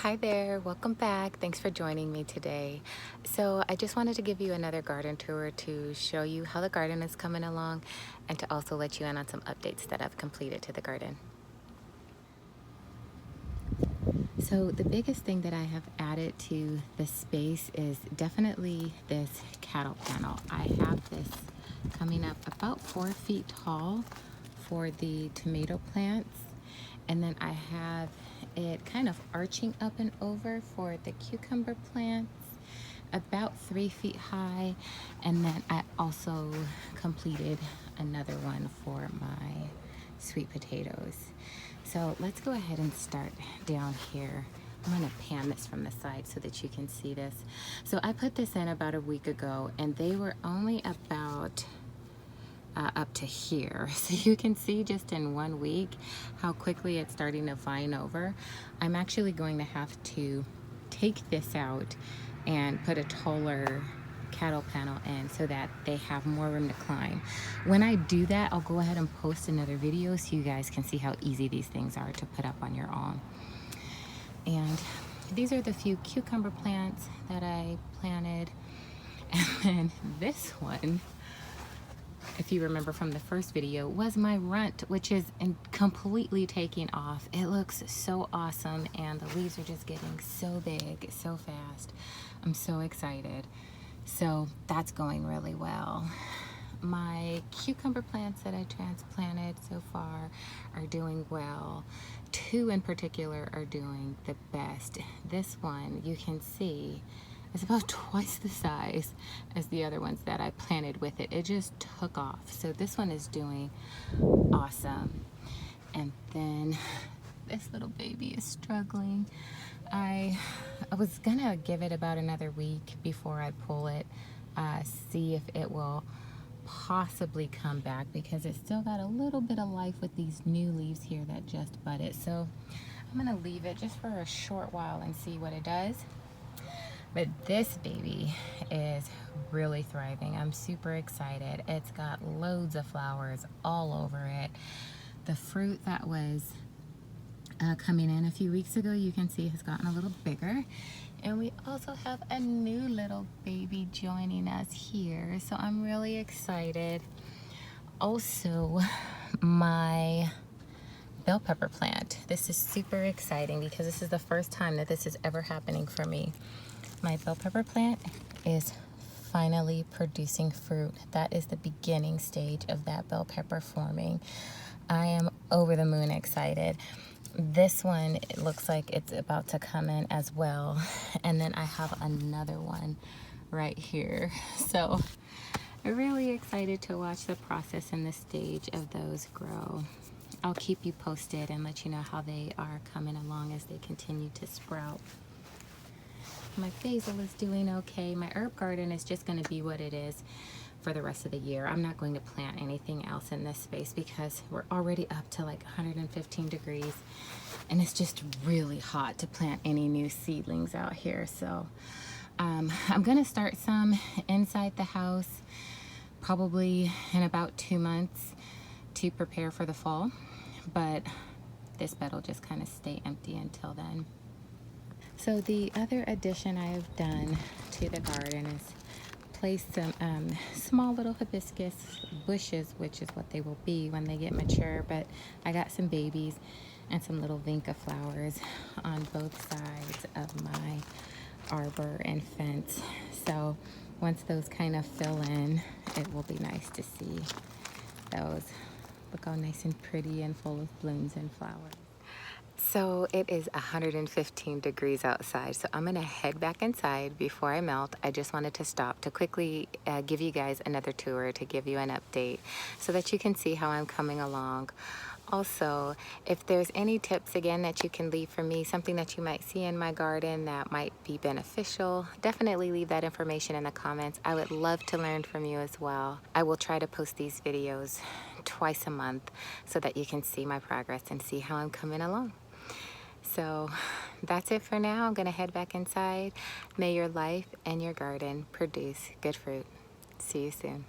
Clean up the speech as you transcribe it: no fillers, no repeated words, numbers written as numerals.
Hi there, welcome back. Thanks for joining me today. So I just wanted to give you another garden tour to show you how the garden is coming along and to also let you in on some updates that I've completed to the garden. So the biggest thing that I have added to the space is definitely this cattle panel. I have this coming up about 4 feet tall for the tomato plants, and then I have it kind of arching up and over for the cucumber plants, about 3 feet high, and then I also completed another one for my sweet potatoes. So let's go ahead and start down here. I'm gonna pan this from the side so that you can see this. So I put this in about a week ago, and they were only about up to here. So you can see just in 1 week how quickly it's starting to vine over. I'm actually going to have to take this out and put a taller cattle panel in so that they have more room to climb. When I do that, I'll go ahead and post another video so you guys can see how easy these things are to put up on your own. And these are the few cucumber plants that I planted. And then this one, if you remember from the first video, was my runt, which is completely taking off. It looks so awesome, and the leaves are just getting so big so fast. I'm so excited. So that's going really well. My cucumber plants that I transplanted so far are doing well. 2 in particular are doing the best. This one, you can see, is about twice the size as the other ones that I planted with it. It just took off. So this one is doing awesome. And then this little baby is struggling. I was gonna give it about another week before I pull it, see if it will possibly come back, because it's still got a little bit of life with these new leaves here that just budded. So I'm gonna leave it just for a short while and see what it does. But this baby is really thriving. I'm super excited. It's got loads of flowers all over it. The fruit that was coming in a few weeks ago, you can see has gotten a little bigger. And we also have a new little baby joining us here. So I'm really excited. Also, my bell pepper plant. This is super exciting because this is the first time that this is ever happening for me. My bell pepper plant is finally producing fruit. That is the beginning stage of that bell pepper forming. I am over the moon excited. This one, it looks like it's about to come in as well. And then I have another one right here. So I'm really excited to watch the process and the stage of those grow. I'll keep you posted and let you know how they are coming along as they continue to sprout. My basil is doing okay. My herb garden is just going to be what it is for the rest of the year. I'm not going to plant anything else in this space because we're already up to like 115 degrees, and it's just really hot to plant any new seedlings out here. So I'm going to start some inside the house probably in about 2 months to prepare for the fall, but this bed will just kind of stay empty until then. So the other addition I have done to the garden is place some small little hibiscus bushes, which is what they will be when they get mature. But I got some babies and some little vinca flowers on both sides of my arbor and fence. So once those kind of fill in, it will be nice to see those. Look how nice and pretty and full of blooms and flowers. So it is 115 degrees outside, so I'm gonna head back inside before I melt. I just wanted to stop to quickly give you guys another tour, to give you an update so that you can see how I'm coming along. Also, if there's any tips again that you can leave for me, something that you might see in my garden that might be beneficial, definitely leave that information in the comments. I would love to learn from you as well. I will try to post these videos twice a month so that you can see my progress and see how I'm coming along. So that's it for now. I'm gonna head back inside. May your life and your garden produce good fruit. See you soon.